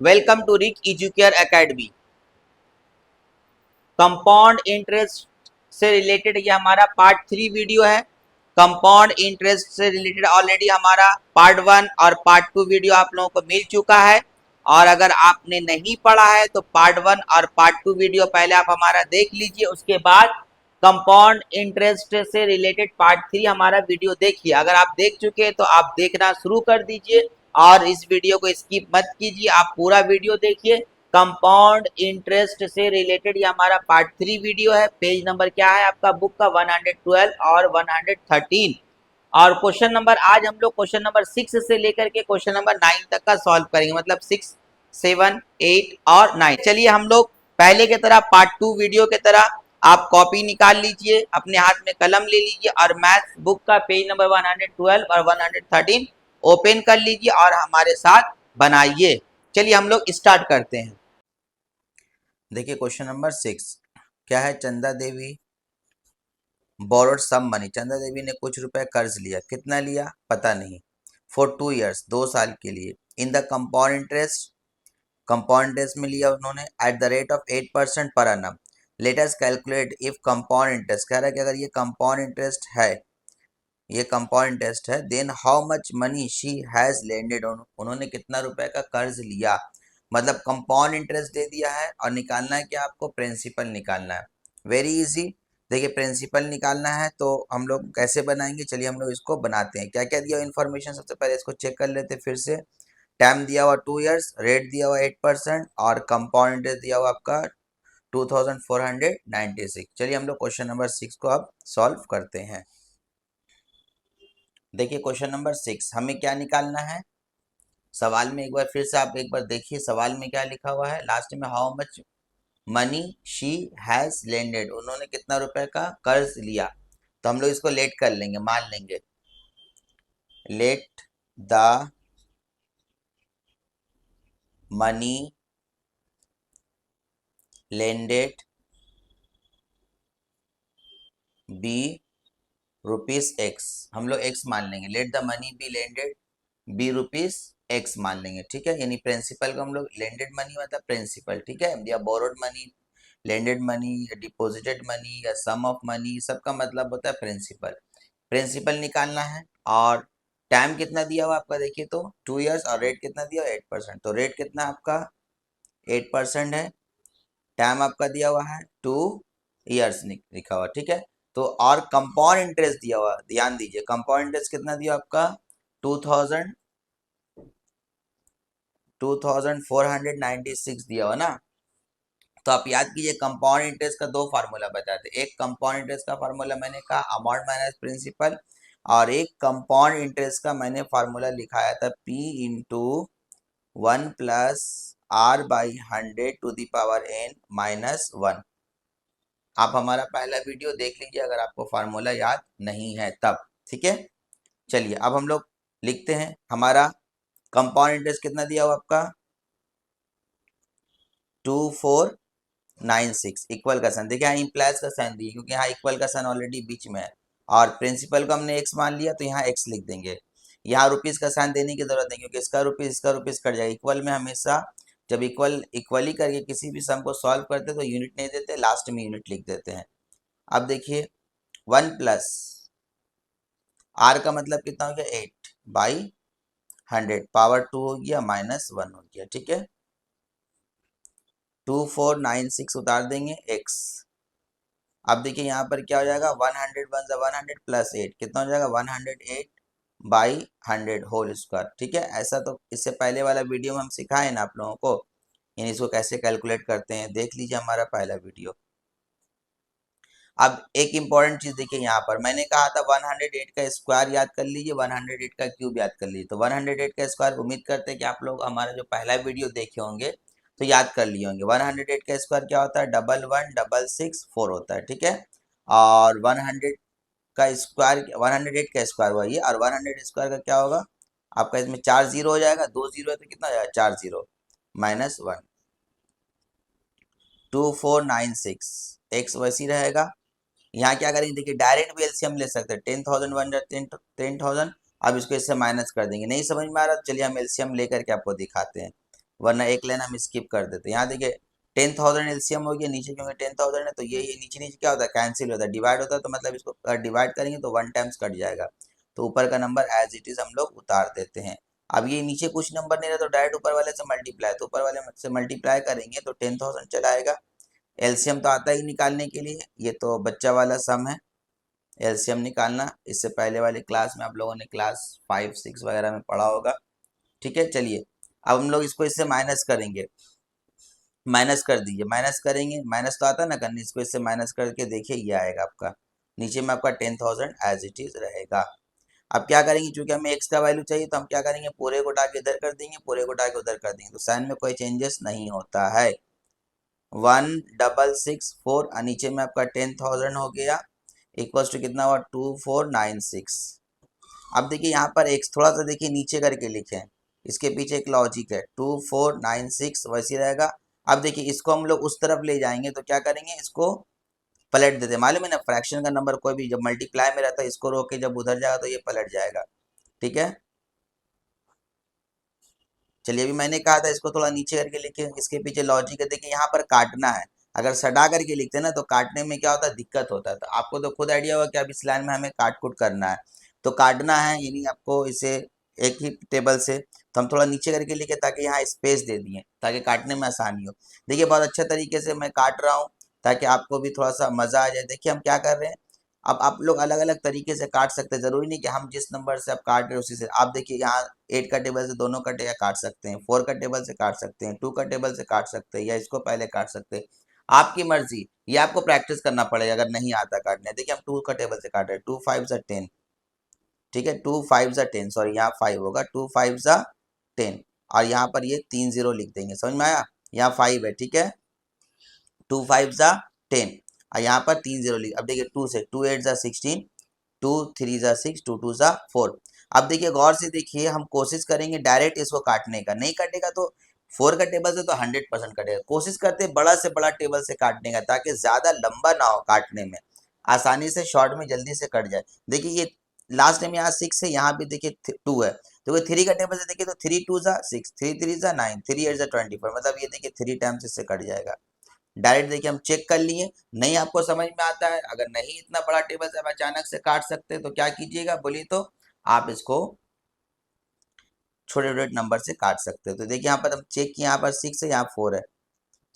Welcome to Rich Educare academy. Compound interest से related ये हमारा पार्ट 3 वीडियो है। कंपाउंड इंटरेस्ट से रिलेटेड ऑलरेडी हमारा पार्ट 1 और पार्ट 2 वीडियो आप लोगों को मिल चुका है, और अगर आपने नहीं पढ़ा है तो पार्ट 1 और पार्ट 2 वीडियो पहले आप हमारा देख लीजिए, उसके बाद कंपाउंड इंटरेस्ट से रिलेटेड पार्ट 3 हमारा वीडियो देखिए। अगर आप देख चुके हैं तो आप देखना शुरू कर दीजिए और इस वीडियो को स्किप मत कीजिए, आप पूरा वीडियो देखिए। कंपाउंड इंटरेस्ट से रिलेटेड ये हमारा पार्ट 3 वीडियो है। पेज नंबर क्या है आपका बुक का? 112 और 113। और क्वेश्चन नंबर आज हम लोग क्वेश्चन नंबर 6 से लेकर के क्वेश्चन नंबर 9 तक का सॉल्व करेंगे, मतलब 6, 7, 8 और 9। चलिए हम लोग पहले की तरह पार्ट 2 वीडियो की तरह आप कॉपी निकाल लीजिए, अपने हाथ में कलम ले लीजिए और मैथ्स बुक का पेज नंबर 112 और 113 ओपन कर लीजिए और हमारे साथ बनाइए। चलिए हम लोग स्टार्ट करते हैं। देखिए क्वेश्चन नंबर 6 क्या है। Chanda Devi borrowed sum money, Chanda Devi ने कुछ रुपए कर्ज लिया। कितना लिया पता नहीं। फॉर 2 ईयर्स, 2 साल के लिए। In the compound interest, compound interest में लिया उन्होंने एट द रेट ऑफ 8% पर annum। Late us calculate if compound interest, कह रहा है कि अगर ये कंपाउंड इंटरेस्ट है, ये कंपाउंड इंटरेस्ट है, then how much money she has lended, उन्होंने कितना रुपए का कर्ज लिया। मतलब कंपाउंड इंटरेस्ट दे दिया है और निकालना है क्या आपको? प्रिंसिपल निकालना है। Very easy. देखिए प्रिंसिपल निकालना है तो हम लोग कैसे बनाएंगे, चलिए हम लोग इसको बनाते हैं। क्या क्या दिया इन्फॉर्मेशन, सबसे पहले इसको चेक कर लेते हैं फिर से। टाइम दिया हुआ 2 ईयर्स, रेट दिया हुआ 8% और कंपाउंड इंटरेस्ट दिया हुआ आपका 2496। चलिए हम लोग क्वेश्चन नंबर 6 को अब सॉल्व करते हैं। देखिए क्वेश्चन नंबर 6 हमें क्या निकालना है। सवाल में एक बार फिर से आप एक बार देखिए सवाल में क्या लिखा हुआ है। लास्ट में how much money she has lended, उन्होंने कितना रुपए का कर्ज लिया। तो हम लोग इसको लेट कर लेंगे, मान लेंगे let the money lended be rupees x. हम लोग एक्स मान लेंगे। Let the money be lended be rupees x मान लेंगे, ठीक है। यानी प्रिंसिपल को हम लोग, लेंडेड मनी मतलब प्रिंसिपल, ठीक है, या बोरोड मनी, लेंडेड मनी या डिपॉजिटेड मनी या सम ऑफ मनी, सबका मतलब होता है प्रिंसिपल। प्रिंसिपल निकालना है और टाइम कितना दिया हुआ आपका, देखिए तो 2 ईयर्स, और रेट कितना दिया हुआ 8%। तो रेट कितना आपका 8% है। टाइम आपका दिया हुआ है 2 ईयर्स लिखा हुआ, ठीक है। तो और कंपाउंड इंटरेस्ट दिया हुआ, ध्यान दीजिए कंपाउंड इंटरेस्ट कितना दिया आपका 2496 दिया हुआ ना। तो आप याद कीजिए कंपाउंड इंटरेस्ट का दो फार्मूला बताते। एक कंपाउंड इंटरेस्ट का फार्मूला मैंने कहा अमाउंट माइनस प्रिंसिपल, और एक कंपाउंड इंटरेस्ट का मैंने फार्मूला लिखाया था P into 1+R/100 to the power n -1। आप हमारा पहला वीडियो देख लीजिए अगर आपको फार्मूला याद नहीं है तब, ठीक है। चलिए अब हम लोग लिखते हैं। हमारा कंपाउंड इंटरेस्ट कितना दिया हुआ आपका 2496, इक्वल का साइन देखिए, यहाँ इम्प्लाइज का साइन दिए क्योंकि यहाँ इक्वल का साइन ऑलरेडी बीच में है, और प्रिंसिपल को हमने एक्स मान लिया तो यहाँ एक्स लिख देंगे। यहाँ रुपीज का साइन देने की जरूरत नहीं क्योंकि इसका रुपीज कट जाएगा। इक्वल में हमेशा जब इक्वली करके किसी भी सम को सॉल्व करते तो यूनिट नहीं देते, लास्ट में यूनिट लिख देते हैं। अब देखिए 1+R का मतलब कितना हो गया 8/100, पावर 2 हो गया -1 हो गया, ठीक है। 2496 उतार देंगे x। अब देखिए यहाँ पर क्या हो जाएगा 100 प्लस 8 कितना हो जाएगा 108/100 होल स्क्वायर, ठीक है। ऐसा तो इससे पहले वाला वीडियो में हम सिखाए ना आप लोगों को, यानी इसको कैसे कैलकुलेट करते हैं, देख लीजिए हमारा पहला वीडियो। अब एक इम्पॉर्टेंट चीज देखिए, यहाँ पर मैंने कहा था 108 का स्क्वायर याद कर लीजिए, 108 का क्यूब याद कर लीजिए। तो 108 का स्क्वायर उम्मीद करते हैं कि आप लोग हमारा जो पहला वीडियो देखे होंगे तो याद कर लिए होंगे। 108 का स्क्वायर क्या होता है 111664 होता है, ठीक है। और 100 का स्क्वायर 108 का स्क्वायर वही है, और 100 स्क्वायर का क्या होगा आपका, इसमें 4 जीरो हो जाएगा, 2 जीरो है तो कितना हो जाएगा 4 जीरो -1, 2496 एक्स वैसी रहेगा। यहाँ क्या करेंगे देखिए डायरेक्ट भी एलसीएम ले सकते हैं, 10,000 बन जाए 10,000। अब इसको इससे माइनस कर देंगे, नहीं समझ में आ रहा तो चलिए हम एलसीएम लेकर के आपको दिखाते हैं। वरना एक लाइन हम स्किप कर देते। यहाँ देखिए 10,000 एलसीएम हो गया नीचे, क्योंकि 10,000 है तो ये नीचे नीचे क्या होता है, कैंसिल होता है, डिवाइड होता है, तो मतलब इसको डिवाइड करेंगे तो 1 टाइम्स कट जाएगा, तो ऊपर का नंबर एज इट इज हम लोग उतार देते हैं। अब ये नीचे कुछ नंबर नहीं रहा तो डायरेक्ट ऊपर वाले से मल्टीप्लाई, तो ऊपर वाले से मल्टीप्लाई करेंगे तो 10,000 चला आएगा। एलसीएम तो आता ही निकालने के लिए, ये तो बच्चा वाला सम है एलसीएम निकालना, इससे पहले वाली क्लास में आप लोगों ने क्लास 5 6 वगैरह में पढ़ा होगा। ठीक है, चलिए अब हम लोग इसको इससे माइनस करेंगे, माइनस कर दीजिए, माइनस करेंगे, माइनस तो आता ना करने, इसको इससे माइनस करके देखिए ये आएगा आपका, नीचे में आपका 10,000 एज इट इज रहेगा। अब क्या करेंगे, चूंकि हमें एक्स का वैल्यू चाहिए तो हम क्या करेंगे, पूरे को उठा के इधर कर देंगे, पूरे को उठा के उधर कर देंगे, तो साइन में कोई चेंजेस नहीं होता है। 1664 और नीचे में आपका 10,000 हो गया, इक्वल्स टू कितना हुआ 2496। अब देखिए यहाँ पर एक्स थोड़ा सा देखिए नीचे करके लिखे, इसके पीछे एक लॉजिक है, 2496 वैसे रहेगा। अब देखिए इसको हम लोग उस तरफ ले जाएंगे तो क्या करेंगे, इसको पलट देते, मालूम है ना फ्रैक्शन का नंबर कोई भी जब मल्टीप्लाई में रहता है इसको रोक के जब उधर जाएगा तो ये पलट जाएगा। ठीक है, चलिए अभी मैंने कहा था इसको थोड़ा नीचे करके लिखे, इसके पीछे लॉजिक है, देखिए यहाँ पर काटना है, अगर सटा करके लिखते हैं ना तो काटने में क्या होता है, दिक्कत होता है, तो आपको तो खुद आइडिया होगा कि अब इस लाइन में हमें काट कुट करना है, तो काटना है यानी आपको इसे एक ही टेबल से, तो हम थोड़ा नीचे करके लिखे ताकि यहाँ स्पेस दे दिए ताकि काटने में आसानी हो। देखिए बहुत अच्छे तरीके से मैं काट रहा हूँ ताकि आपको भी थोड़ा सा मजा आ जाए। देखिए हम क्या कर रहे हैं, अब आप लोग अलग अलग तरीके से काट सकते हैं, जरूरी नहीं कि हम जिस नंबर से आप काट रहे हैं उसी से। आप देखिए यहाँ 8 का टेबल से दोनों का टेबल काट सकते हैं, 4 का टेबल से काट सकते हैं, 2 का टेबल से काट सकते हैं, या इसको पहले काट सकते हैं, आपकी मर्जी, ये आपको प्रैक्टिस करना पड़ेगा अगर नहीं आता काटने। देखिए हम 2 का टेबल से काट रहे हैं, 2 5 जा 10, ठीक है 2 5 जा 10, सॉरी यहाँ 5 होगा, 2 5 जा 10, और यहाँ पर ये 3 0 लिख देंगे, समझ में आया, यहाँ 5 है, ठीक है 2 5 जा 10, और यहाँ पर 3 0 लिख, अब देखिए 2 से 2 8 जा 16, 2 3 जा 6, 2 2 जा 4। अब देखिए गौर से देखिए, हम कोशिश करेंगे डायरेक्ट इसको काटने का, नहीं कटेगा तो 4 का टेबल से तो 100% कटेगा, कोशिश करते हैं बड़ा से बड़ा टेबल से काटने का ताकि ज्यादा लंबा ना हो काटने में, आसानी से शॉर्ट में जल्दी से कट जाए। देखिए ये लास्ट टाइम यहाँ 6 है, यहाँ भी देखिए 2 है, तो 3 का टेबल से देखिए तो 3 2 जा 6, 3 3 जा 9, 3 8 जा 24, मतलब ये देखिए 3 टाइम्स इससे कट जाएगा। डायरेक्ट देखिए हम चेक कर लिए, नहीं आपको समझ में आता है, अगर नहीं इतना बड़ा टेबल से आप अचानक से काट सकते हैं तो क्या कीजिएगा बोलिए, तो आप इसको छोटे छोटे नंबर से काट सकते हो। तो देखिए यहाँ पर हम चेक किए, यहाँ पर 6 है, यहाँ 4 है,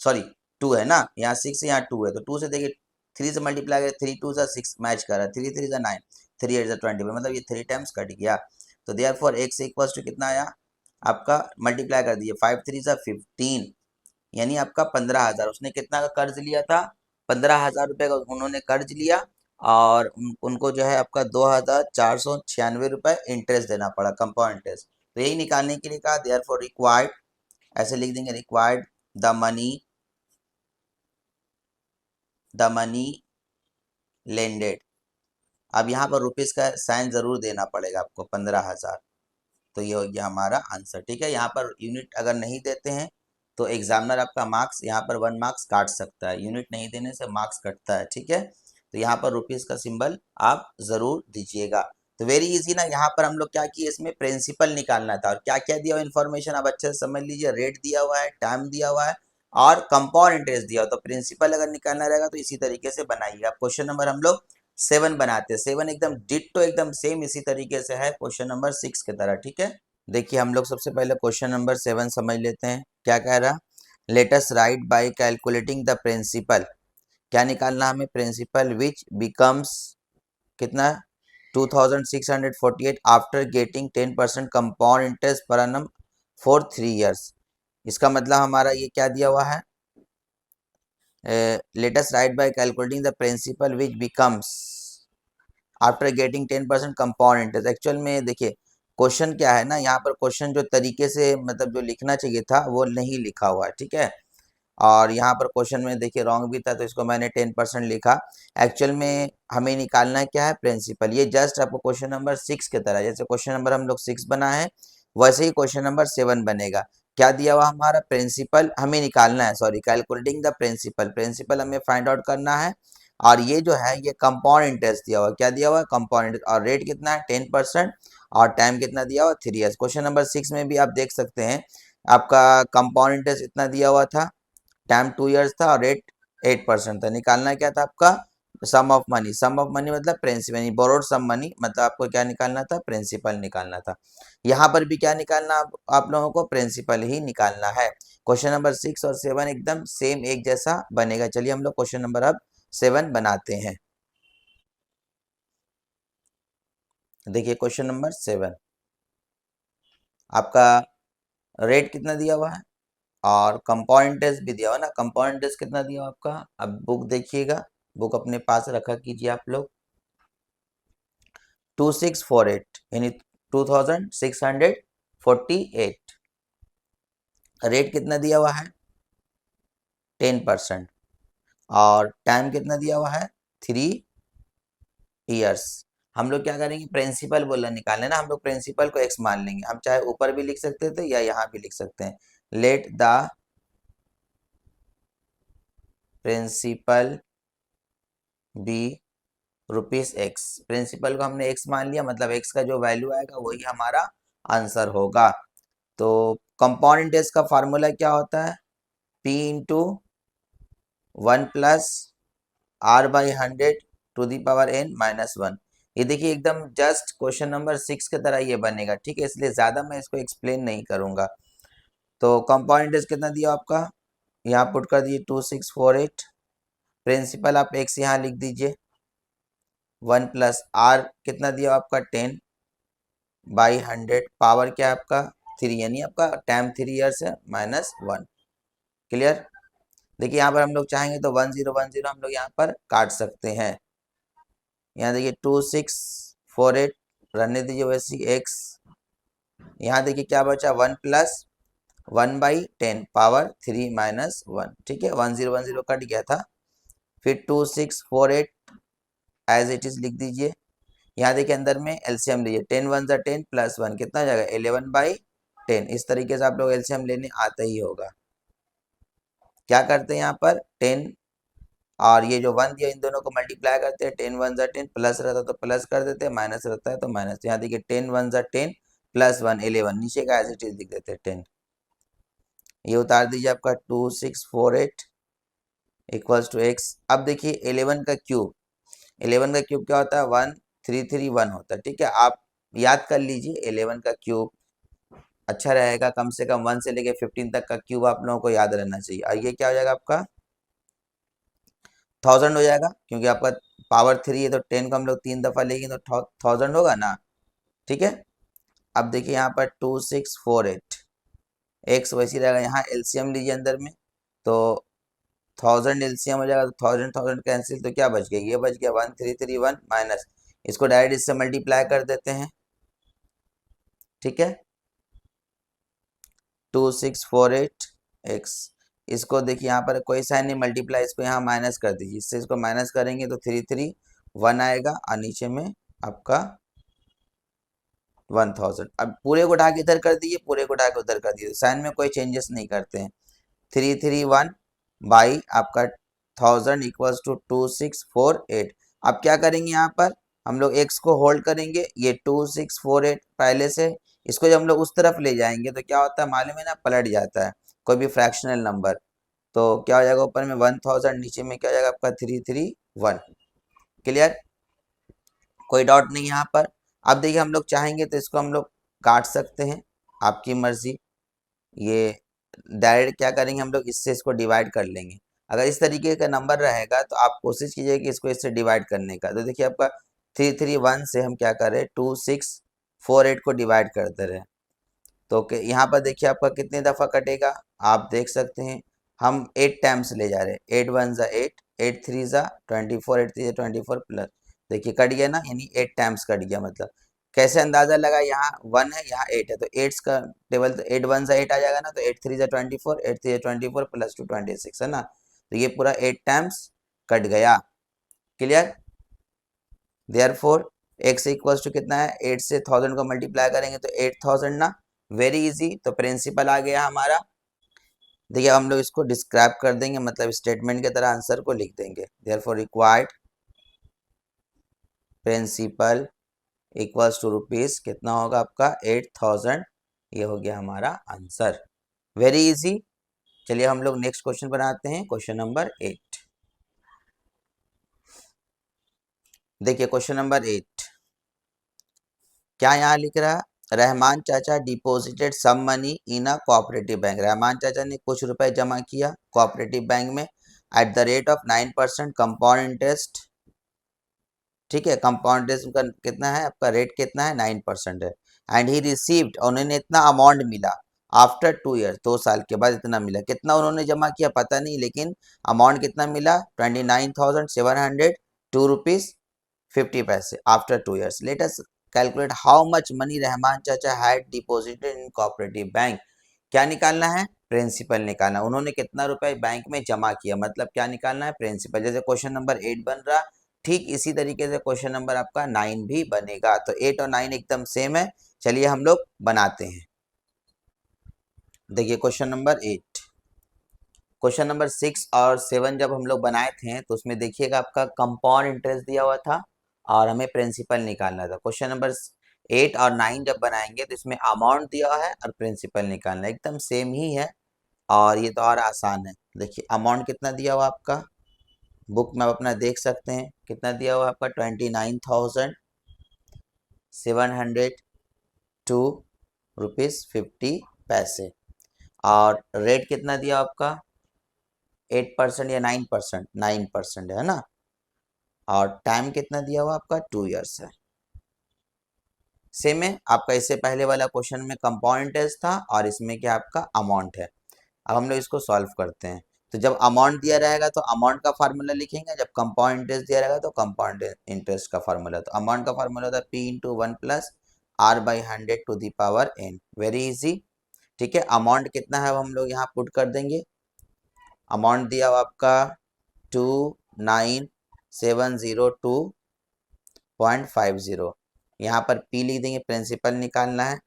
सॉरी 2 है ना, यहाँ 6 है, यहाँ 2 है, तो 2 से देखिए 3 से मल्टीप्लाई करें, 3 2 जा 6 मैच कर रहा है, 3 3 जा 9, 3 8 जा 24, मतलब ये 3 टाइम्स कट गया। तो देयरफॉर x इक्वल्स टू कितना आया आपका, मल्टीप्लाई कर दीजिए, 5 3 जा 15, यानी आपका 15,000, उसने कितना का कर्ज लिया था, 15,000 रुपये का उन्होंने कर्ज लिया, और उनको जो है आपका 2,496 इंटरेस्ट देना पड़ा, कंपाउंड इंटरेस्ट। तो यही निकालने के लिए कहा, देयर फॉर रिक्वायर्ड, ऐसे लिख देंगे रिक्वायर्ड द मनी लेंडेड। अब यहाँ पर रुपीज का साइन जरूर देना पड़ेगा आपको, 15,000, तो ये हो गया हमारा आंसर। ठीक है, यहाँ पर यूनिट अगर नहीं देते हैं तो एग्जामिनर आपका मार्क्स यहाँ पर 1 मार्क्स काट सकता है, यूनिट नहीं देने से मार्क्स कटता है। ठीक है, तो यहाँ पर रुपीज का सिंबल आप जरूर दीजिएगा। तो वेरी इजी ना, यहाँ पर हम लोग क्या किए, इसमें प्रिंसिपल निकालना था, और क्या क्या दिया हुआ इन्फॉर्मेशन आप अच्छे से समझ लीजिए, रेट दिया हुआ है, टाइम दिया हुआ है, और कंपाउंड इंटरेस्ट दिया हो, तो प्रिंसिपल अगर निकालना रहेगा तो इसी तरीके से बनाइएगा। क्वेश्चन नंबर हम लोग 7 बनाते हैं, 7 एकदम डिट्टो एकदम सेम इसी तरीके से है क्वेश्चन नंबर 6 की तरह। ठीक है, देखिए हम लोग सबसे पहले क्वेश्चन नंबर 7 समझ लेते हैं, क्या कह रहा, let us write by calculating the principal, क्या निकालना हमें, प्रिंसिपल विच बिकम्स कितना 2648 after getting 10% compound interest per annum for 3 years। इसका मतलब हमारा ये क्या दिया हुआ है, let us write by calculating the principal which becomes after getting 10% compound interest. Actual में देखिए क्वेश्चन क्या है ना, यहाँ पर क्वेश्चन जो तरीके से मतलब जो लिखना चाहिए था वो नहीं लिखा हुआ है। ठीक है, और यहाँ पर क्वेश्चन में देखिए रॉन्ग भी था तो इसको मैंने 10% लिखा। एक्चुअल में हमें निकालना है क्या है, प्रिंसिपल। ये जस्ट आपको क्वेश्चन नंबर 6 की तरह, जैसे क्वेश्चन नंबर हम लोग 6 बना है वैसे ही क्वेश्चन नंबर 7 बनेगा। क्या दिया हुआ हमारा, प्रिंसिपल हमें निकालना है, sorry calculating the principal, principal हमें फाइंड आउट करना है, और ये जो है ये कंपाउंड इंटरेस्ट दिया हुआ, क्या दिया हुआ है, कंपाउंड इंटरेस्ट, और रेट कितना है 10%, और टाइम कितना दिया हुआ 3 years। क्वेश्चन नंबर 6 में भी आप देख सकते हैं आपका कंपाउंड इंटरेस्ट इतना दिया हुआ था, टाइम 2 इयर्स था और रेट 8% था। निकालना क्या था आपका, sum of money. Sum of money मतलब प्रिंसिपल, यानी बोरोड सम मनी, मतलब आपको क्या निकालना था, प्रिंसिपल निकालना था। यहाँ पर भी क्या निकालना, आप लोगों को प्रिंसिपल ही निकालना है। क्वेश्चन नंबर 6 और 7 एकदम सेम एक जैसा बनेगा। चलिए हम लोग क्वेश्चन नंबर अब 7 बनाते हैं। देखिए क्वेश्चन नंबर 7, आपका रेट कितना दिया हुआ है और कंपाउंड इंटरेस्ट भी दिया हुआ है ना। कंपाउंड इंटरेस्ट कितना दिया हुआ आपका, अब बुक देखिएगा, बुक अपने पास रखा कीजिए आप लोग। 2648 यानी 2648। रेट कितना दिया हुआ है, 10%। और टाइम कितना दिया हुआ है, 3 इयर्स। हम लोग क्या करेंगे, प्रिंसिपल बोला निकालने ना, हम लोग प्रिंसिपल को एक्स मान लेंगे। हम चाहे ऊपर भी लिख सकते थे या यहाँ भी लिख सकते हैं। Let the principal be rupees x. Principal को हमने एक्स मान लिया, मतलब एक्स का जो वैल्यू आएगा वही हमारा आंसर होगा। तो कंपाउंड इंटरेस्ट का फार्मूला क्या होता है, p into 1+r/100 to the power n -1। ये देखिए एकदम जस्ट क्वेश्चन नंबर 6 की तरह ये बनेगा, ठीक है, इसलिए ज़्यादा मैं इसको एक्सप्लेन नहीं करूँगा। तो कंपाउंड इंटरेस्ट कितना दिया आपका, यहाँ पुट कर दीजिए 2648। प्रिंसिपल आप एक्स यहाँ लिख दीजिए, 1+r कितना दिया आपका 10/100, पावर क्या है आपका 3, यानी आपका टाइम 3 इयर्स है -1। क्लियर। देखिए यहाँ पर हम लोग चाहेंगे तो 1010 हम लोग यहाँ पर काट सकते हैं। यहाँ देखिए 2648 रहने दीजिए वैसे एक्स। यहाँ देखिए क्या बचा, 1+1/10 पावर 3 -1, ठीक है, 1010 कट गया था। फिर 2648 एज इट इज लिख दीजिए। यहाँ देखिए अंदर में एलसीएम लीजिए, 10 1 10 +1 कितना हो जाएगा 11/10। इस तरीके से आप लोग एलसीएम लेने आता ही होगा। क्या करते हैं यहाँ पर 10 और ये जो 1 दिया इन दोनों को मल्टीप्लाई करते हैं, 10 1 10, प्लस रहता तो प्लस कर देते हैं, माइनस रहता है तो माइनस। यहाँ देखिए 10 1 10 +1 11, नीचे का एज इट इज लिख देते हैं 10। ये उतार दीजिए आपका 2648 इक्वल्स टू एक्स। अब देखिए 11 का क्यूब, 11 का क्यूब क्या होता है 1331 होता है, ठीक है। आप याद कर लीजिए 11 का क्यूब, अच्छा रहेगा, कम से कम 1 से लेके 15 तक का क्यूब आप लोगों को याद रहना चाहिए। और ये क्या हो जाएगा आपका 1000 हो जाएगा, क्योंकि आपका पावर 3 है तो 10 को हम लोग 3 दफ़ा लेंगे तो 1000 होगा ना, ठीक है। अब देखिए यहाँ पर 2648 एक्स वैसी रहेगा, यहाँ एलसीएम लीजिए अंदर में, तो 1000 एलसीएम हो जाएगा तो 1000 1000 कैंसिल, तो क्या बच गया, ये बच गया 1331 माइनस, इसको डायरेक्ट इससे मल्टीप्लाई कर देते हैं, ठीक है। 2648 एक्स, इसको देखिए यहाँ पर कोई साइन नहीं, मल्टीप्लाई इसको यहाँ माइनस कर दीजिए, इससे इसको माइनस करेंगे तो 331 आएगा और नीचे में आपका 1000। अब पूरे को उठा के इधर कर दीजिए, पूरे को उठा के उधर कर दीजिए, साइन में कोई चेंजेस नहीं करते हैं। 331 बाई आपका 1000 इक्वल्स टू 2648। अब क्या करेंगे यहाँ पर हम लोग x को होल्ड करेंगे, ये 2648 पहले से, इसको जब हम लोग उस तरफ ले जाएंगे तो क्या होता है मालूम है ना, पलट जाता है कोई भी फ्रैक्शनल नंबर। तो क्या हो जाएगा ऊपर में 1000, नीचे में क्या हो जाएगा आपका 331। क्लियर, कोई डाउट नहीं यहाँ पर। अब देखिए हम लोग चाहेंगे तो इसको हम लोग काट सकते हैं, आपकी मर्जी। ये डायरेक्ट क्या करेंगे हम लोग, इससे इसको डिवाइड कर लेंगे। अगर इस तरीके का नंबर रहेगा तो आप कोशिश कीजिए कि इसको इससे डिवाइड करने का। तो देखिए आपका 331 से हम क्या कर रहे हैं 2648 को डिवाइड करते रहे, तो यहाँ पर देखिए आपका कितने दफ़ा कटेगा, आप देख सकते हैं। हम 8 टाइम्स ले जा रहे हैं, 8 1 ज़ा 8, 8 3 ज़ा 24, 8 3 ज़ा 24 प्लस, देखिए कट गया ना, यानी 8 टाइम्स कट गया। मतलब कैसे अंदाजा लगा, यहाँ 1 है यहाँ 8 है, तो 8 का टेबल, तो 8 1 ज़ा 8 आ जाएगा ना, तो 8 3 ज़ा 24, 8 3 ज़ा 24 प्लस 2 26 है ना, तो ये पूरा 8 टाइम्स कट गया। Clear, therefore x equals to कितना है, 8 से 1000 को मल्टीप्लाई करेंगे तो 8000 ना, वेरी इजी। तो प्रिंसिपल आ गया हमारा। देखिए हम लोग इसको डिस्क्राइब कर देंगे, मतलब स्टेटमेंट की तरह आंसर को लिख देंगे। Therefore required principal equals to rupees कितना होगा आपका 8000, ये हो गया हमारा आंसर। Very easy. चलिए हम लोग नेक्स्ट क्वेश्चन बनाते हैं, क्वेश्चन नंबर 8। देखिए क्वेश्चन नंबर 8 क्या यहाँ लिख रहा है, रहमान चाचा deposited some money in a cooperative bank. Rahman चाचा ने कुछ रुपए जमा किया कोऑपरेटिव बैंक में at the rate of 9% compound interest. ठीक है, कंपाउंड इंटरेस्ट का कितना है, आपका रेट कितना है, 9% है। एंड ही रिसीव्ड, उन्होंने इतना अमाउंट मिला आफ्टर 2 ईयर्स, 2 साल के बाद इतना मिला। कितना उन्होंने जमा किया पता नहीं, लेकिन अमाउंट कितना मिला, 29,702 रुपीज 50 पैसे after 2 years. Let us calculate how much money Rahman चाचा had deposited in cooperative bank. क्या निकालना है, प्रिंसिपल निकालना। उन्होंने कितना रुपए बैंक में जमा किया, मतलब क्या निकालना है, प्रिंसिपल। जैसे क्वेश्चन नंबर 8 बन रहा, ठीक इसी तरीके से क्वेश्चन नंबर आपका 9 भी बनेगा। तो 8 और 9 एकदम सेम है। चलिए हम लोग बनाते हैं। देखिए क्वेश्चन नंबर 8, क्वेश्चन नंबर 6 और 7 जब हम लोग बनाए थे तो उसमें देखिएगा आपका कंपाउंड इंटरेस्ट दिया हुआ था और हमें प्रिंसिपल निकालना था। क्वेश्चन नंबर 8 और 9 जब बनाएंगे तो इसमें अमाउंट दिया हुआ है और प्रिंसिपल निकालना, एकदम सेम ही है और ये तो और आसान है। देखिए अमाउंट कितना दिया हुआ आपका, बुक में आप अपना देख सकते हैं कितना दिया हुआ आपका, 29,702 रुपीज़ 50 पैसे। और रेट कितना दिया आपका, 8% या 9%, 9% है ना। और टाइम कितना दिया हुआ आपका, 2 ईयर्स है। सेम है आपका, इससे पहले वाला क्वेश्चन में कंपाउंड इंटरेस्ट था और इसमें क्या आपका अमाउंट है। अब हम लोग इसको सॉल्व करते हैं। तो जब अमाउंट दिया रहेगा तो अमाउंट का फार्मूला लिखेंगे, जब कंपाउंड इंटरेस्ट दिया रहेगा तो कंपाउंड इंटरेस्ट का फार्मूला। तो अमाउंट का फार्मूला होता है P × 1 + R/100 to the power n। Very easy. ठीक है, अमाउंट कितना है हम लोग यहाँ पुट कर देंगे। अमाउंट दिया हुआ आपका 29,702.50। यहाँ पर P लिख देंगे, प्रिंसिपल निकालना है।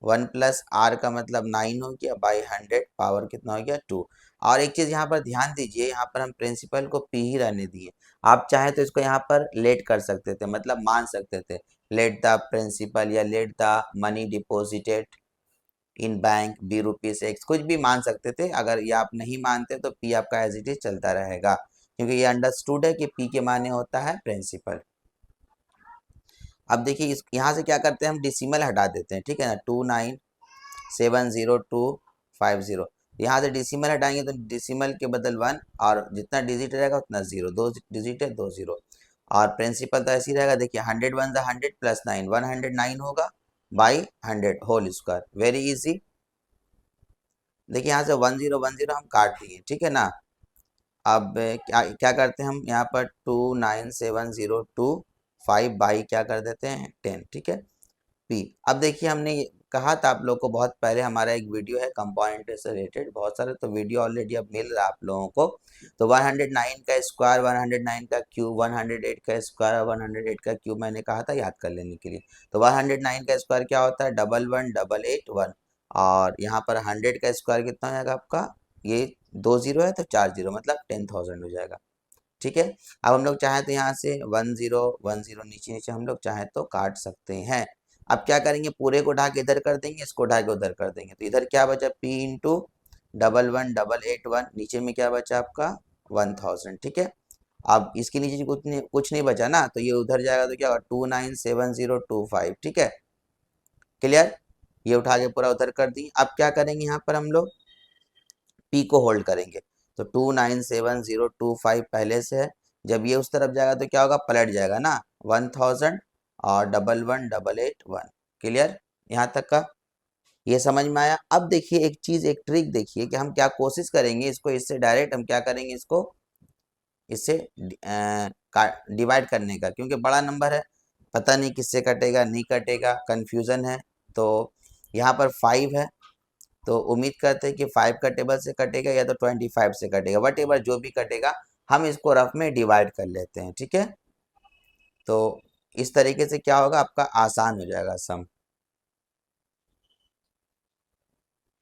1 + R का मतलब 9 हो गया, बाई 100 पावर कितना हो गया, 2। और एक चीज़ यहाँ पर ध्यान दीजिए, यहाँ पर हम प्रिंसिपल को P ही रहने दिए। आप चाहे तो इसको यहाँ पर लेट कर सकते थे, मतलब मान सकते थे, लेट द प्रिंसिपल या let the money deposited in bank be ₹X, कुछ भी मान सकते थे। अगर ये आप नहीं मानते तो P आपका एज इट इज चलता रहेगा, क्योंकि ये अंडरस्टूड है कि P के माने होता है प्रिंसिपल। अब देखिए इस यहाँ से क्या करते हैं, हम डिसिमल हटा देते हैं, ठीक है ना। 29,702.50, यहाँ से डिसिमल हटाएंगे तो डिसिमल के बदल 1 और जितना डिजिट रहेगा उतना 0, 2 डिजिट है 2 0। और प्रिंसिपल तो ऐसे ही रहेगा। देखिए 100 1 100 + 9 109 होगा by 100 whole square. Very easy. देखिए यहाँ से 1 0 1 0 हम काट दिए, ठीक है ना। अब क्या क्या करते हैं हम यहाँ पर 29,702.5 बाई क्या कर देते हैं 10, ठीक है। P। अब देखिए हमने कहा था आप लोग को बहुत पहले, हमारा एक वीडियो है कंपाउंड इंटरेस्ट से रिलेटेड, बहुत सारे तो वीडियो ऑलरेडी अब मिल रहा है आप लोगों को। तो 109 का स्क्वायर, 109 का क्यूब, 108 का स्क्वायर और 108 का क्यूब मैंने कहा था याद कर लेने के लिए। तो 109 का स्क्वायर क्या होता है, 11,1,8,1। और यहाँ पर 100 का स्क्वायर कितना हो जाएगा आपका, ये 2 0 है तो 4 0, मतलब 10,000 हो जाएगा। ठीक है, अब हम लोग चाहें तो यहाँ से 1 0 1 0 नीचे नीचे हम लोग चाहें तो काट सकते हैं। अब क्या करेंगे, पूरे को उठा के इधर कर देंगे, इसको उठा के उधर कर देंगे, तो इधर क्या बचा, P × 11,1,8,1, नीचे में क्या बचा आपका 1000। ठीक है, अब इसके नीचे कुछ नहीं बचा ना, तो ये उधर जाएगा तो क्या होगा 29,702.5। ठीक है, क्लियर। ये उठा के पूरा उधर कर दी। अब क्या करेंगे, यहाँ पर हम लोग P को होल्ड करेंगे। तो 29,702.5 पहले से है, जब ये उस तरफ जाएगा तो क्या होगा, पलट जाएगा ना 1000 और 11,1,8,1। क्लियर, यहाँ तक का ये समझ में आया। अब देखिए एक चीज, एक ट्रिक देखिए कि हम क्या कोशिश करेंगे इसको, इससे डायरेक्ट हम क्या करेंगे, इसको इससे डिवाइड करने का, क्योंकि बड़ा नंबर है, पता नहीं किससे कटेगा नहीं कटेगा, कंफ्यूजन है। तो यहाँ पर 5 है, तो उम्मीद करते हैं कि 5 का टेबल से कटेगा या तो 25 से कटेगा, वट एवर जो भी कटेगा हम इसको रफ में डिवाइड कर लेते हैं। ठीक है, तो इस तरीके से क्या होगा, आपका आसान हो जाएगा सम।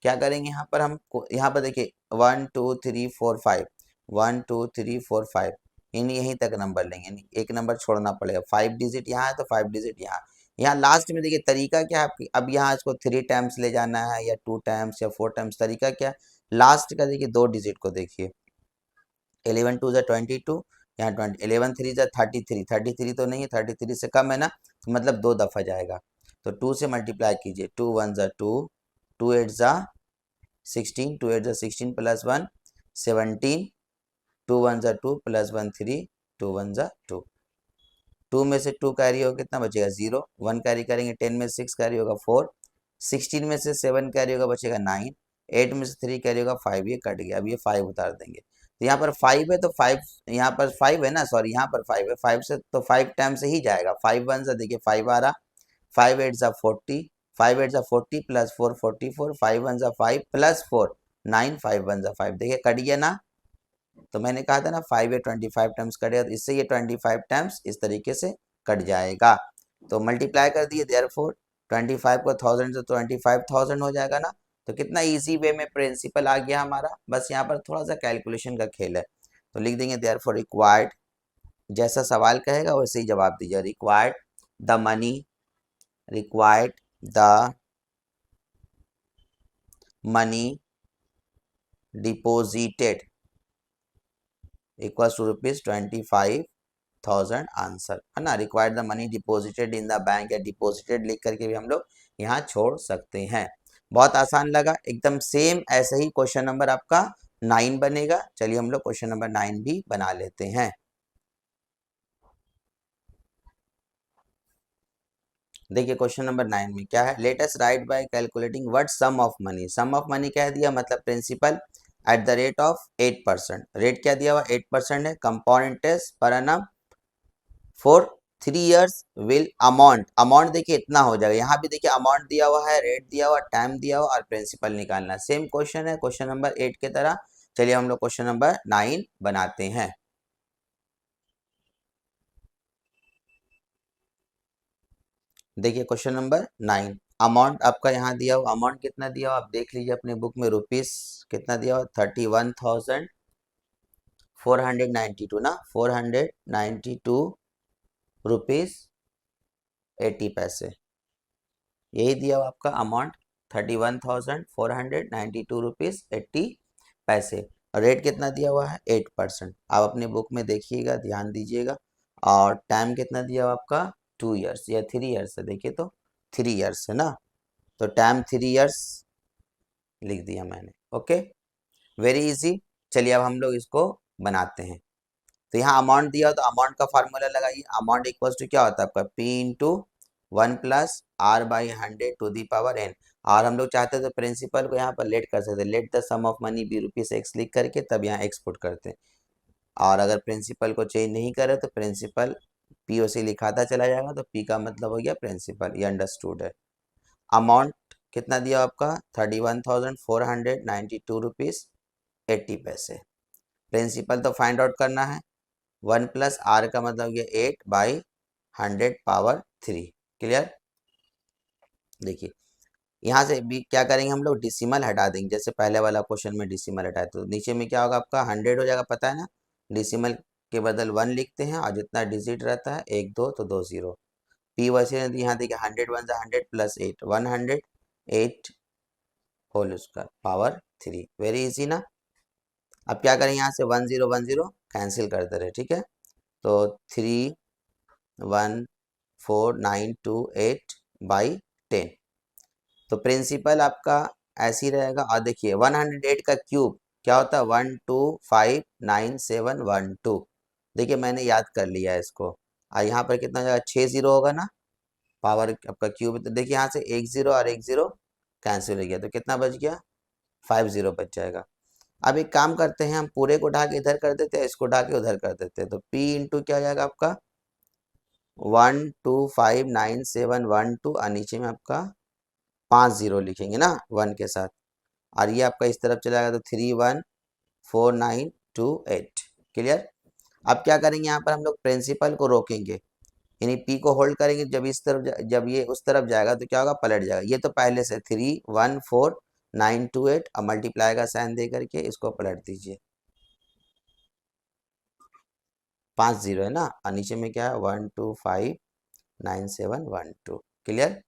क्या करेंगे यहाँ पर हम, यहाँ पर देखिए 1 2 3 4 5, 1 2 3 4 5, यानी यहीं तक नंबर लेंगे, यानी एक नंबर छोड़ना पड़ेगा। 5 डिजिट यहाँ है तो 5 डिजिट यहाँ, यहाँ लास्ट में देखिए तरीका क्या है आपकी, अब यहाँ इसको 3 टाइम्स ले जाना है या 2 टाइम्स या 4 टाइम्स, तरीका क्या है, लास्ट का देखिए 2 डिजिट को देखिए, 11 2 ज़ा 22, यहाँ 20, 11 3 ज़ा 33, 33 तो नहीं है, 33 से कम है ना, तो मतलब 2 दफ़ा जाएगा, तो 2 से मल्टीप्लाई कीजिए, 2 1 ज़ा 2, 2 8 ज़ा 16, 2 8 ज़ा 16 प्लस 1 17, 2 1 ज़ा 2 प्लस 1 3, 2 1 ज़ा 2, 2 में से 2 कैरी होगा कितना बचेगा 0, 1 कैरी करेंगे 10 में से 6 कैरी होगा 4, 16 में से 7 कैरी होगा बचेगा 9, 8 में से 3 कैरी होगा 5, ये कट गया, अब ये 5 उतार देंगे, तो यहाँ पर 5 है तो 5, यहाँ पर 5 है ना, सॉरी यहाँ पर 5 है, 5 से तो 5 टाइम से ही जाएगा, 5 1 से देखिए 5 आ रहा, 5 8 ज़ा 40, 5 8 ज़ा 40 प्लस 4 44, 5 1 ज़ा 5 प्लस 4 9, 5 1 ज़ा 5, देखिए कट गया ना, तो मैंने कहा था ना 5 या 25 टाइम्स कटेगा, तो इससे ये 25 टाइम्स इस तरीके से कट जाएगा, तो मल्टीप्लाई कर दिए, देयरफॉर 25 को 1000 से 25,000 हो जाएगा ना, तो कितना इजी वे में प्रिंसिपल आ गया हमारा, बस यहाँ पर थोड़ा सा कैलकुलेशन का खेल है, तो लिख देंगे देयरफॉर रिक्वायर्ड, जैसा सवाल कहेगा वैसे ही जवाब दीजिए, required the money, required the money deposited equals to ₹25,000 answer है ना, required the money deposited in the bank या डिपॉजिटेड लिख करके भी हम लोग यहाँ छोड़ सकते हैं, बहुत आसान लगा, एकदम सेम ऐसे ही क्वेश्चन नंबर आपका 9 बनेगा, चलिए हम लोग क्वेश्चन नंबर 9 भी बना लेते हैं। देखिए क्वेश्चन नंबर 9 में क्या है, let us write by calculating what sum of money, sum of money कह दिया मतलब principal at the rate of 8%, rate क्या दिया हुआ 8% है, कंपाउंड इंटरेस्ट पर एनम for 3 years will amount, amount देखिए इतना हो जाएगा, यहाँ भी देखिए अमाउंट दिया हुआ है, रेट दिया हुआ, टाइम दिया हुआ और प्रिंसिपल निकालना, सेम क्वेश्चन है क्वेश्चन नंबर 8 के तरह, चलिए हम लोग क्वेश्चन नंबर 9 बनाते हैं। देखिए क्वेश्चन नंबर 9, अमाउंट आपका यहाँ दिया हुआ, अमाउंट कितना दिया हुआ आप देख लीजिए अपने बुक में, रुपीस कितना दिया हुआ 31,492 ना, 492 रुपीस 80 पैसे, यही दिया हुआ आपका अमाउंट 31,492 रुपीस 80 पैसे, और रेट कितना दिया हुआ है 8%, आप अपने बुक में देखिएगा ध्यान दीजिएगा, और टाइम कितना दिया हुआ आपका 2 इयर्स या 3 इयर्स है, देखिए तो 3 इयर्स है ना, तो टाइम 3 इयर्स लिख दिया मैंने, ओके वेरी इजी, चलिए अब हम लोग इसको बनाते हैं, तो यहाँ अमाउंट दिया हो तो अमाउंट का फार्मूला लगाइए, अमाउंट इक्वल्स टू क्या होता है आपका P into 1 plus R by 100 to the power n, और हम लोग चाहते हैं तो प्रिंसिपल को यहाँ पर लेट कर सकते हैं, let the sum of money be rupees x लिख करके तब यहाँ एक्स पुट करते हैं, और अगर प्रिंसिपल को चेंज नहीं करे तो प्रिंसिपल पी ओ सी लिखाता चला जाएगा, तो पी का मतलब हो गया प्रिंसिपल, ये अंडरस्टूड है। अमाउंट कितना दिया आपका 31,492 रुपीज 80 पैसे, प्रिंसिपल तो फाइंड आउट करना है, 1 प्लस आर का मतलब ये 8 बाई 100 पावर 3, क्लियर। देखिए यहाँ से भी क्या करेंगे हम लोग, डिसिमल हटा देंगे, जैसे पहले वाला क्वेश्चन में डिसिमल हटाए तो नीचे में क्या होगा आपका 100 हो जाएगा, पता है ना, डिसिमल के बदल 1 लिखते हैं, और जितना डिजिट रहता है 1 2 तो 2 0, पी वैसे यहाँ देखिए 100 1 100 प्लस 8 108 होल उसका पावर 3, वेरी इजी ना। अब क्या करें, यहाँ से 1 0 1 0 कैंसिल करते रहे, ठीक है, तो 3,1,4,928 बाई 10, तो प्रिंसिपल आपका ऐसे ही रहेगा, और देखिए 108 का क्यूब क्या होता है 1259,712, देखिए मैंने याद कर लिया है इसको, और यहाँ पर कितना हो जाएगा 6 0 होगा ना, पावर आपका क्यूब, तो देखिए यहाँ से 1 0 और 1 0 कैंसिल हो गया, तो कितना बच गया 5 0 बच जाएगा। अब एक काम करते हैं, हम पूरे को उठा के इधर कर देते हैं, इसको उठा के उधर कर देते हैं, तो P इंटू क्या हो जाएगा आपका 1259,712, और नीचे में आपका 5 0 लिखेंगे ना 1 के साथ, और ये आपका इस तरफ चला जाएगा तो 314928, क्लियर। अब क्या करेंगे, यहाँ पर हम लोग प्रिंसिपल को रोकेंगे, यानी पी को होल्ड करेंगे, जब इस तरफ जब ये उस तरफ जाएगा तो क्या होगा पलट जाएगा, ये तो पहले से 314928, अब मल्टीप्लाई का साइन दे करके इसको पलट दीजिए, 5 0 है ना, और नीचे में क्या है 1259,712, क्लियर।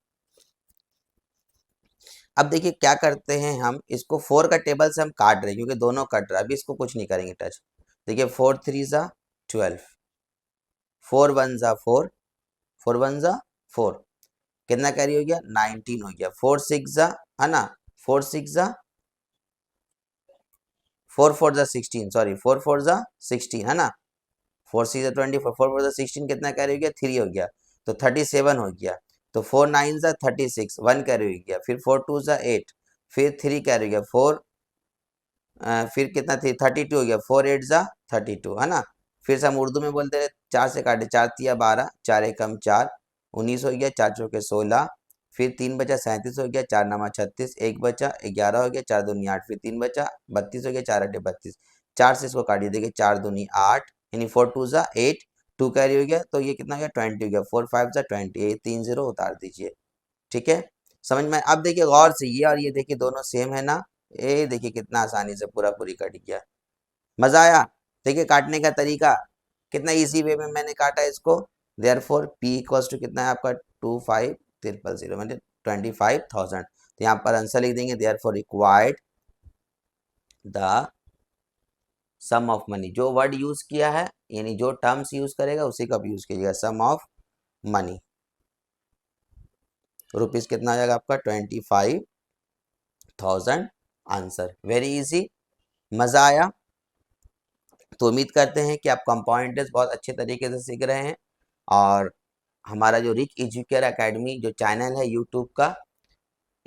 अब देखिए क्या करते हैं हम, इसको 4 का टेबल से हम काट रहे हैं क्योंकि दोनों कट रहा है, अभी इसको कुछ नहीं करेंगे टच। देखिए 4 3 जा 12, 4 1 जा 4, 4 1 जा 4, कितना कैरी हो गया 19 हो गया। 4 6 जा, है ना, 4 6 जा 4 4 जा 16, सॉरी 4 4 जा 16, है ना, 4 6 जा 24, 4 4 जा 16, कितना कैरी हो गया 3 हो गया, तो 37 हो गया। तो 4 9 जा 36, 1 कैरी हो गया, फिर 4 2 जा 8, फिर 3 कैरी हो गया 4, फिर कितना थी 32 हो गया, 4 8 जा 32, है ना। फिर से हम उर्दू में बोलते रहे, 4 से काटे, 4 तिया 12, 4 एकम 4, 19 हो गया, 4 चौके 16, फिर 3 बचा 37 हो गया, 4 नमा 36, 1 बचा 11 हो गया, 4 दूनी 8, फिर 3 बचा 32 हो गया, 4 अठे 32, 4 से इसको काटिए, देखिए 4 दूनी 8, यानी 4 2 जा 8, 2 कैरी हो गया, तो ये कितना हो गया 20 हो गया, 4 5 जा 20, ये 3 0 उतार दीजिए। ठीक है, समझ में। अब देखिए गौर से, ये और ये देखिए दोनों सेम है ना, ये देखिए कितना आसानी से पूरा पूरी कट गया। मजा आया। देखिए काटने का तरीका कितना इजी वे में मैंने काटा इसको। देयरफॉर पी इक्वल्स टू कितना है आपका 25,000 मतलब 25,000। तो यहाँ पर आंसर लिख देंगे, therefore required the sum of money. जो वर्ड यूज किया है यानी जो टर्म्स यूज करेगा उसी का यूज कीजिएगा, सम ऑफ मनी। रुपीज कितना आ जाएगा आपका 25,000 आंसर। वेरी इजी, मजा आया। तो उम्मीद करते हैं कि आप कंपाउंड इंटरेस्ट बहुत अच्छे तरीके से सीख रहे हैं। और हमारा जो रिच एजुकेयर एकेडमी जो चैनल है यूट्यूब का,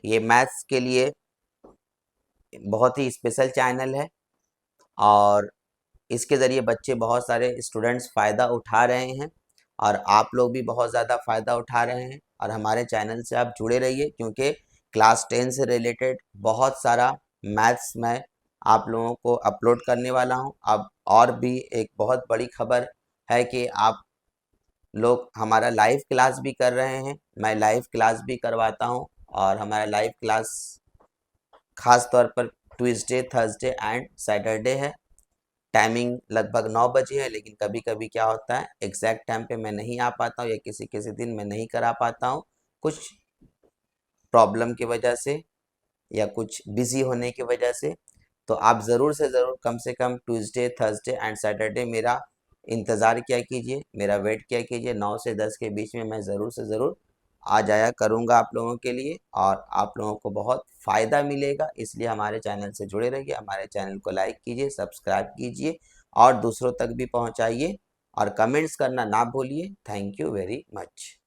ये मैथ्स के लिए बहुत ही स्पेशल चैनल है और इसके ज़रिए बच्चे बहुत सारे स्टूडेंट्स फ़ायदा उठा रहे हैं और आप लोग भी बहुत ज़्यादा फ़ायदा उठा रहे हैं। और हमारे चैनल से आप जुड़े रहिए क्योंकि क्लास 10 से रिलेटेड बहुत सारा मैथ्स मैं आप लोगों को अपलोड करने वाला हूं। अब और भी एक बहुत बड़ी खबर है कि आप लोग हमारा लाइव क्लास भी कर रहे हैं, मैं लाइव क्लास भी करवाता हूं। और हमारा लाइव क्लास खास तौर पर ट्यूसडे, थर्सडे एंड सैटरडे है। टाइमिंग लगभग 9 बजे है, लेकिन कभी कभी क्या होता है एग्जैक्ट टाइम पे मैं नहीं आ पाता हूँ या किसी किसी दिन मैं नहीं करा पाता हूँ, कुछ प्रॉब्लम की वजह से या कुछ बिजी होने की वजह से। तो आप ज़रूर से ज़रूर कम से कम ट्यूसडे, थर्सडे एंड सैटरडे मेरा इंतज़ार किया कीजिए, मेरा वेट किया कीजिए। 9 से 10 के बीच में मैं ज़रूर से ज़रूर आ जाया करूँगा आप लोगों के लिए और आप लोगों को बहुत फ़ायदा मिलेगा। इसलिए हमारे चैनल से जुड़े रहिए, हमारे चैनल को लाइक कीजिए, सब्सक्राइब कीजिए और दूसरों तक भी पहुँचाइए और कमेंट्स करना ना भूलिए। Thank you very much.